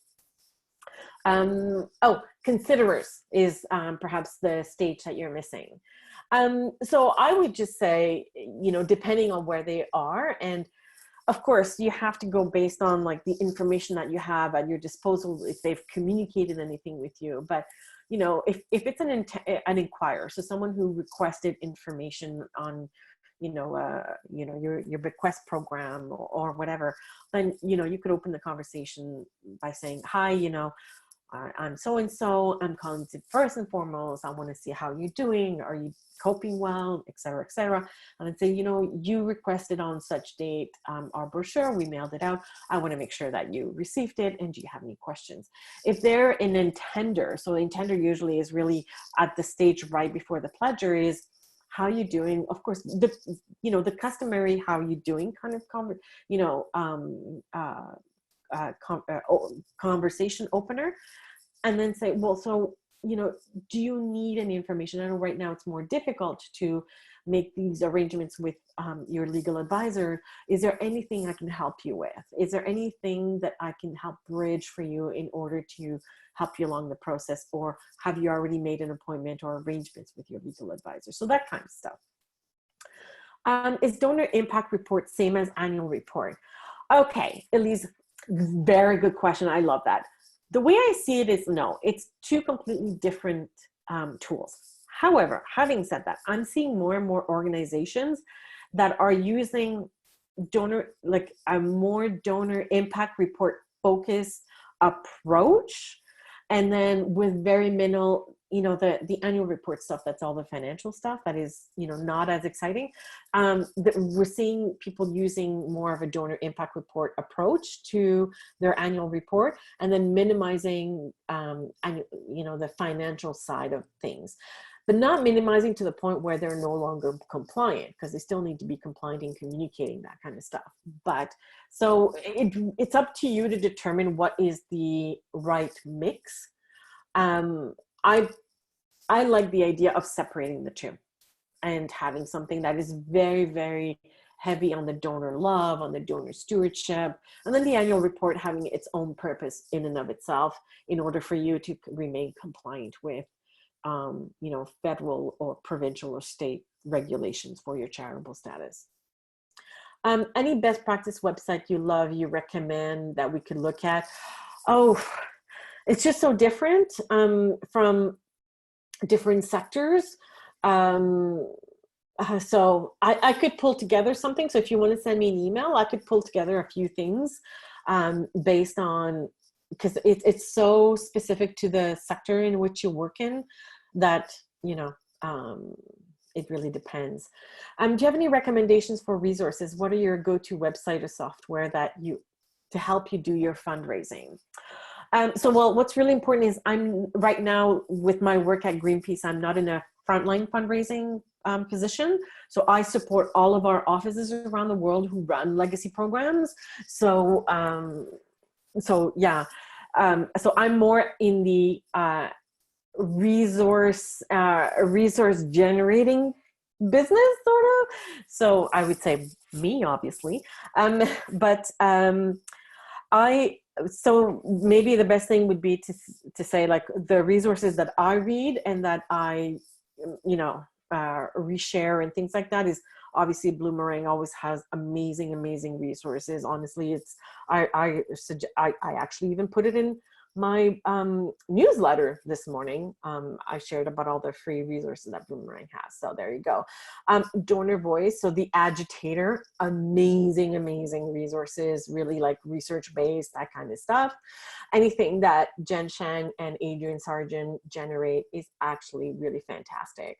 Oh, considerers is perhaps the stage that you're missing. So I would just say, you know, depending on where they are, and of course you have to go based on like the information that you have at your disposal, if they've communicated anything with you. But you know, if it's an inquirer, so someone who requested information on, you know, your bequest program or whatever, then, you know, you could open the conversation by saying, hi, you know, I'm so-and-so, I'm calling to first and foremost, I want to see how you're doing, are you coping well, et cetera, and then say, you know, you requested on such date our brochure, we mailed it out, I want to make sure that you received it, and do you have any questions? If they're an intender, so the intender usually is really at the stage right before the pledger, is how you doing? Of course, the customary how you doing kind of conversation opener, and then say, well, so, you know, do you need any information? I know right now it's more difficult to make these arrangements with your legal advisor. Is there anything I can help you with? Is there anything that I can help bridge for you in order to help you along the process? Or have you already made an appointment or arrangements with your legal advisor? So that kind of stuff. Is donor impact report same as annual report? Okay, Elise, very good question. I love that. The way I see it is, no, it's two completely different tools. However, having said that, I'm seeing more and more organizations that are using donor, like a more donor impact report focused approach. And then with very minimal, the annual report stuff, that's all the financial stuff that is, not as exciting. We're seeing people using more of a donor impact report approach to their annual report, and then minimizing, the financial side of things, but not minimizing to the point where they're no longer compliant, because they still need to be compliant in communicating that kind of stuff. But so it's up to you to determine what is the right mix. I like the idea of separating the two and having something that is very, very heavy on the donor love, on the donor stewardship, and then the annual report having its own purpose in and of itself in order for you to remain compliant with federal or provincial or state regulations for your charitable status. Any best practice website you love, you recommend that we could look at? Oh, it's just so different from different sectors. So I could pull together something. So if you want to send me an email, I could pull together a few things based on, because it's so specific to the sector in which you work in that, it really depends. Do you have any recommendations for resources? What are your go-to website or software to help you do your fundraising? What's really important is I'm right now with my work at Greenpeace, I'm not in a frontline fundraising position. So I support all of our offices around the world who run legacy programs. So I'm more in the resource generating business, sort of. So I would say me, obviously. So maybe the best thing would be to say, like, the resources that I read and that I, reshare and things like that is obviously Bloomerang always has amazing resources. Honestly, I actually even put it in my newsletter this morning. I shared about all the free resources that Bloomerang has. So there you go. Donor Voice, so The Agitator, amazing resources, really like research-based, that kind of stuff. Anything that Jen Shang and Adrian Sargent generate is actually really fantastic.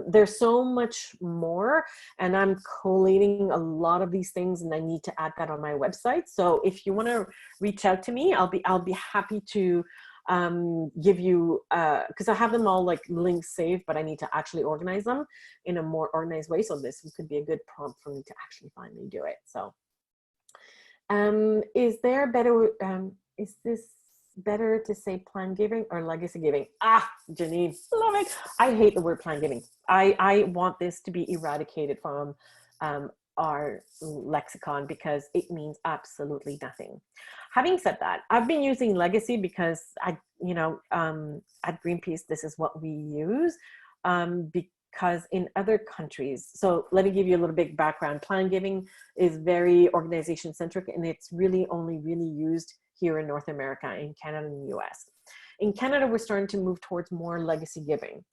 There's so much more, and I'm collating a lot of these things, and I need to add that on my website. So if you want to reach out to me, I'll be happy to give you, because I have them all like links saved, but I need to actually organize them in a more organized way. So this could be a good prompt for me to actually finally do it. So is this better to say plan giving or legacy giving? Janine, love it. I hate the word plan giving. I want this to be eradicated from our lexicon because it means absolutely nothing. Having said that, I've been using legacy because at Greenpeace, this is what we use because in other countries, so let me give you a little bit background. Plan giving is very organization centric, and it's really only used here in North America, in Canada and the US. In Canada, we're starting to move towards more legacy giving.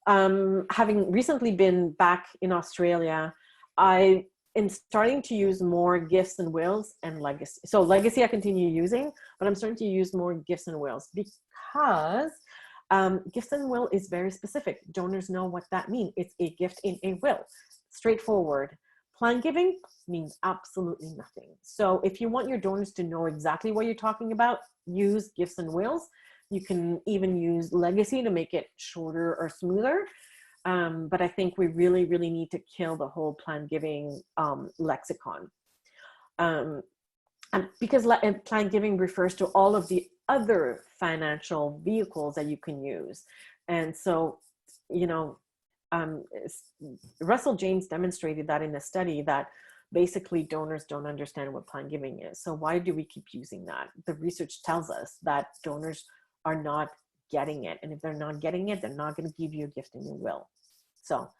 Having recently been back in Australia, I am starting to use more gifts and wills and legacy. So legacy I continue using, but I'm starting to use more gifts and wills because gifts and will is very specific. Donors know what that means. It's a gift in a will, straightforward. Plan giving means absolutely nothing. So if you want your donors to know exactly what you're talking about, use gifts and wills. You can even use legacy to make it shorter or smoother. But I think we really need to kill the whole plan giving lexicon. Because plan giving refers to all of the other financial vehicles that you can use. And so, Russell James demonstrated that in a study that basically donors don't understand what plan giving is. So why do we keep using that? The research tells us that donors are not getting it. And if they're not getting it, they're not going to give you a gift in your will. So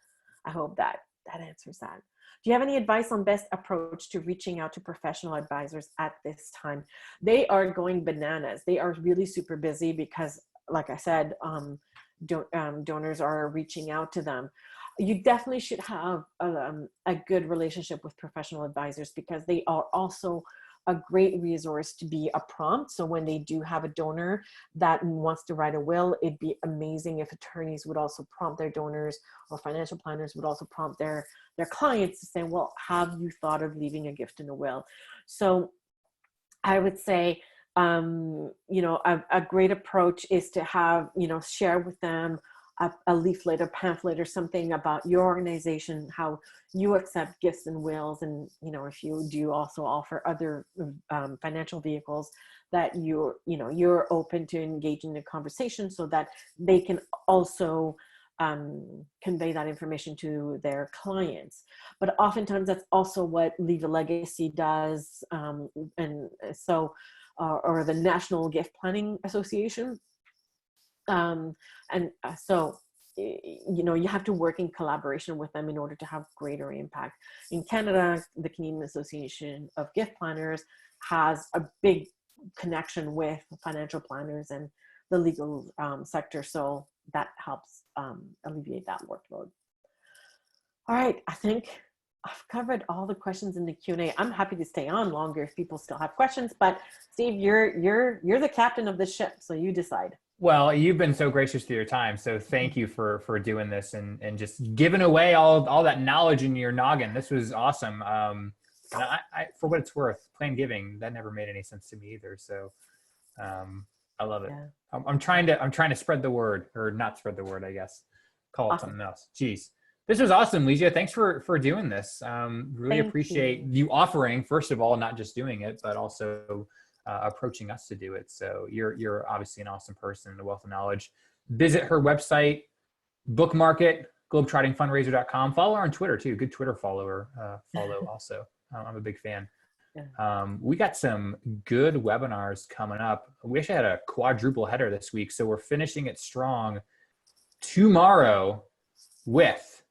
I hope that answers that. Do you have any advice on best approach to reaching out to professional advisors at this time? They are going bananas. They are really super busy because, like I said, donors are reaching out to them. You definitely should have a good relationship with professional advisors because they are also a great resource to be a prompt. So when they do have a donor that wants to write a will, it'd be amazing if attorneys would also prompt their donors, or financial planners would also prompt their clients to say, well, have you thought of leaving a gift in a will? So I would say, you know, a great approach is to have, you know, share with them a leaflet or pamphlet or something about your organization, how you accept gifts and wills. And, you know, if you do also offer other financial vehicles, that you're open to engaging in a conversation so that they can also convey that information to their clients. But oftentimes that's also what Leave a Legacy does. And so, or the National Gift Planning Association. So, you know, you have to work in collaboration with them in order to have greater impact. In Canada, the Canadian Association of Gift Planners has a big connection with financial planners and the legal sector. So that helps alleviate that workload. All right, I think I've covered all the questions in the Q&A. I'm happy to stay on longer if people still have questions, but Steve, you're the captain of the ship, so you decide. Well, you've been so gracious with your time, so thank you for doing this and just giving away all that knowledge in your noggin. This was awesome. And I for what it's worth, Plan Giving, that never made any sense to me either. So I love it. Yeah. I'm trying to spread the word, or not spread the word, I guess. Call it something else. Jeez. This was awesome, Ligia. Thanks for doing this. Really appreciate you offering, first of all, not just doing it, but also approaching us to do it. So you're obviously an awesome person and a wealth of knowledge. Visit her website, bookmark it, globetrottingfundraiser.com. Follow her on Twitter too. Good Twitter follower. Follow also. I'm a big fan. We got some good webinars coming up. We actually had a quadruple header this week, so we're finishing it strong tomorrow with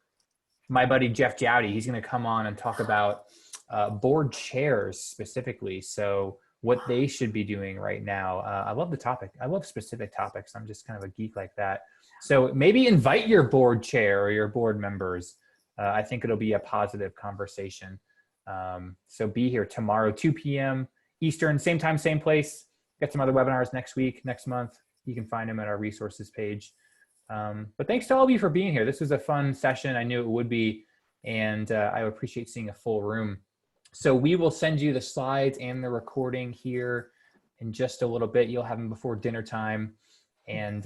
my buddy Jeff Jowdy. He's going to come on and talk about board chairs specifically. So what they should be doing right now. I love the topic. I love specific topics. I'm just kind of a geek like that. So maybe invite your board chair or your board members. I think it'll be a positive conversation. So be here tomorrow, 2 p.m. Eastern, same time, same place. Got some other webinars next week, next month. You can find them at our resources page. But thanks to all of you for being here. This was a fun session. I knew it would be, and I appreciate seeing a full room. So we will send you the slides and the recording here in just a little bit. You'll have them before dinner time. And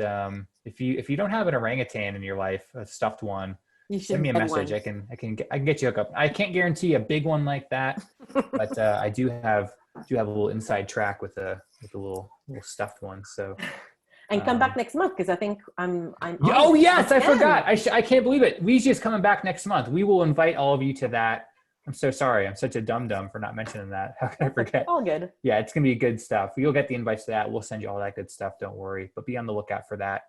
if you don't have an orangutan in your life, a stuffed one, send me a message. I can get you hooked up. I can't guarantee a big one like that, but I do have a little inside track with a little stuffed one. So. And come back next month, because I think I'm oh yes, I forgot. I can't believe it. Ligia's coming back next month. We will invite all of you to that. I'm so sorry. I'm such a dum-dum for not mentioning that. How can I forget? All good. Yeah, it's going to be good stuff. You'll get the invites to that. We'll send you all that good stuff. Don't worry. But be on the lookout for that.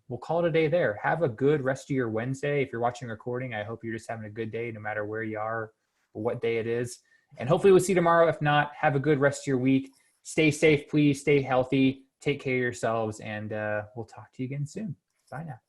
We'll call it a day there. Have a good rest of your Wednesday. If you're watching a recording, I hope you're just having a good day no matter where you are or what day it is. And hopefully we'll see you tomorrow. If not, have a good rest of your week. Stay safe, please. Stay healthy. Take care of yourselves. And we'll talk to you again soon. Bye now.